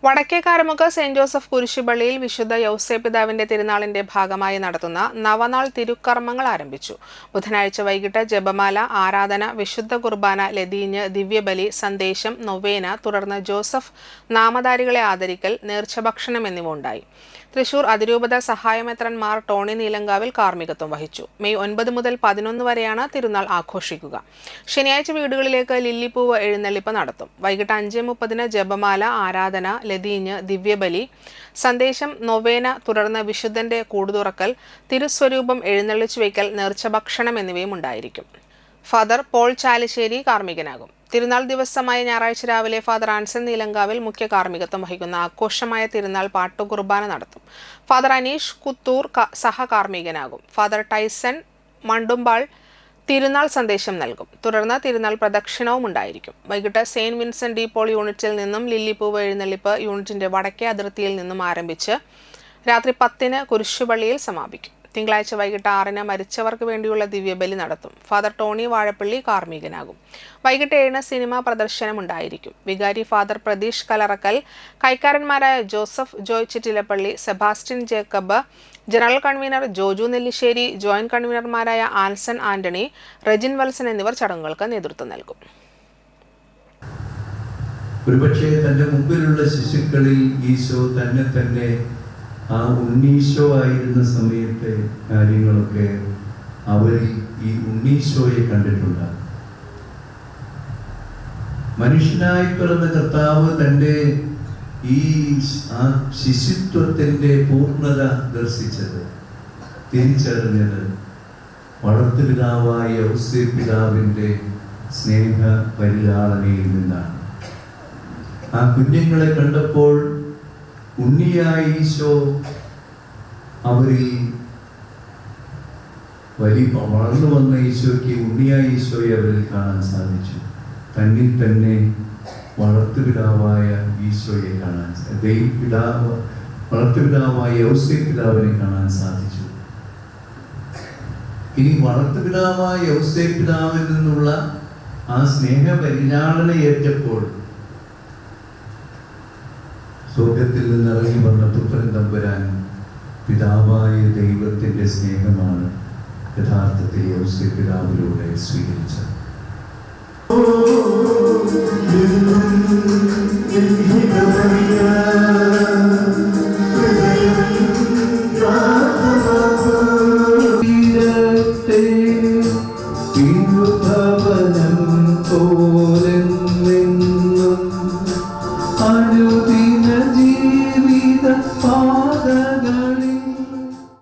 Vadakkekaramukku saint Joseph കുരിശുപള്ളിയിൽ വിശുദ്ധ യൗസേപ്പിതാവിന്റെ തിരുനാളിന്റെ ഭാഗമായി നടത്തുന്ന നവനാൾ തിരുക്കർമ്മങ്ങൾ ആരംഭിച്ചു. ബുധനാഴ്ച വൈകിട്ട് ജപമാല, ആരാധന, വിശുദ്ധ കുർബാന, ലതീഞ്ഞ്, ദിവ്യബലി, സന്ദേശം, നൊവേന, തുടർന്ന് ജോസഫ് നാമധാരികളെ ആദരിക്കൽ, നേർച്ചഭക്ഷണം എന്നിവ ഉണ്ടായി. തൃശൂർ അതിരൂപത സഹായമെത്രന്മാർ ടോണി നീലങ്കാവിൽ കാർമ്മികത്വം വഹിച്ചു. മെയ് 9 മുതൽ 11 വരെയാണ് തിരുനാൾ ആഘോഷിക്കുക. ശനിയാഴ്ച വീടുകളിലേക്ക് ലില്ലിപ്പൂവ് എഴുന്നള്ളിപ്പ് നടത്തും. വൈകിട്ട് 5:30 ജപമാല, ആരാധന, ലതീഞ്ഞ്, ദിവ്യബലി, സന്ദേശം, നൊവേന, തുടർന്ന് വിശുദ്ധന്റെ കൂടുതുറക്കൽ, തിരുസ്വരൂപം എഴുന്നള്ളിച്ചു വയ്ക്കൽ, നേർച്ചഭക്ഷണം എന്നിവയും ഉണ്ടായിരിക്കും. ഫാദർ പോൾ ചാലിശ്ശേരി കാർമ്മികനാകും. തിരുനാൾ ദിവസമായ ഞായറാഴ്ച രാവിലെ ഫാദർ ആൻസൺ നീലങ്കാവിൽ മുഖ്യ കാർമ്മികത്വം വഹിക്കുന്ന ആഘോഷമായ തിരുനാൾ പാട്ടുകുർബാന നടത്തും. ഫാദർ അനീഷ് കുത്തൂർ സഹകാർമ്മികനാകും. ഫാദർ ടൈസൺ മണ്ടുമ്പാൾ തിരുനാൾ സന്ദേശം നൽകും. തുടർന്ന് തിരുനാൾ പ്രദക്ഷിണവും ഉണ്ടായിരിക്കും. വൈകിട്ട് സെയിന്റ് വിൻസെന്റ് ഡി പോൾ യൂണിറ്റിൽ നിന്നും ലില്ലിപ്പൂവ് എഴുന്നള്ളിപ്പ് യൂണിറ്റിന്റെ വടക്കേ അതിർത്തിയിൽ നിന്നും ആരംഭിച്ച് രാത്രി 10-ന് കുരിശുപള്ളിയിൽ സമാപിക്കും. തിങ്കളാഴ്ച വൈകിട്ട് 6-ന് മരിച്ചവർക്ക് വേണ്ടിയുള്ള ദിവ്യബലി നടത്തും. ഫാദർ ടോണി വാഴപ്പള്ളി കാർമ്മികനാകും. വൈകിട്ട് 7-ന് സിനിമാ പ്രദർശനം ഉണ്ടായിരിക്കും. വികാരി ഫാദർ പ്രതീഷ് കലറക്കൽ, കൈക്കാരന്മാരായ Joseph Joy Chittilappally, Sebastian Jacob, general convener Joju Nellissery, joint കൺവീനർമാരായ ആൻസൺ ആന്റണി, റെജിൻ വത്സൻ എന്നിവർ ചടങ്ങുകൾക്ക് നേതൃത്വം നൽകും. ഒരുപക്ഷെ തന്റെ മുമ്പിലുള്ള ശിശുക്കളിൽ ഈശോ തന്നെ ആ ഉണ്ണീശോ ആയിരുന്ന സമയത്തെ കാര്യങ്ങളൊക്കെ അവരിൽ ഈ ഉണ്ണീശോയെ കണ്ടിട്ടുണ്ട്. മനുഷ്യനായി പിറന്ന കർത്താവ് തൻ്റെ ഈ ശിശുത്വത്തിൻ്റെ പൂർണ്ണത ദർശിച്ചത്, തിരിച്ചറിഞ്ഞത് വളർത്തുപിതാവായ യൗസേപ്പിതാവിൻ്റെ സ്നേഹ പരിലാളനയിൽ നിന്നാണ്. ആ കുഞ്ഞുങ്ങളെ കണ്ടപ്പോൾ ഉണ്ണിയായ ഈശോ അവരിൽ വളർന്നു വന്ന ഈശോയ്ക്ക് ഉണ്ണിയായ ഈശോയെ അവരിൽ കാണാൻ സാധിച്ചു. തന്നിൽ തന്നെ വളർത്തുപിതാവായ ഈശോയെ കാണാൻ, വളർത്തുപിതാവായ യൗസേപ്പിതാവിനെ കാണാൻ സാധിച്ചു. ഇനി വളർത്തുപിതാവായ യൗസേപ്പിതാവിൽ നിന്നുള്ള ആ സ്നേഹ പരിലാളന ഏറ്റപ്പോൾ സ്വർഗത്തിൽ നിന്ന് ഇറങ്ങി വന്ന പുത്രൻ തമ്പുരാൻ പിതാവായ ദൈവത്തിന്റെ സ്നേഹമാണ് യഥാർത്ഥത്തിൽ യൗസേപ്പിതാവിലൂടെ സ്വീകരിച്ചത്.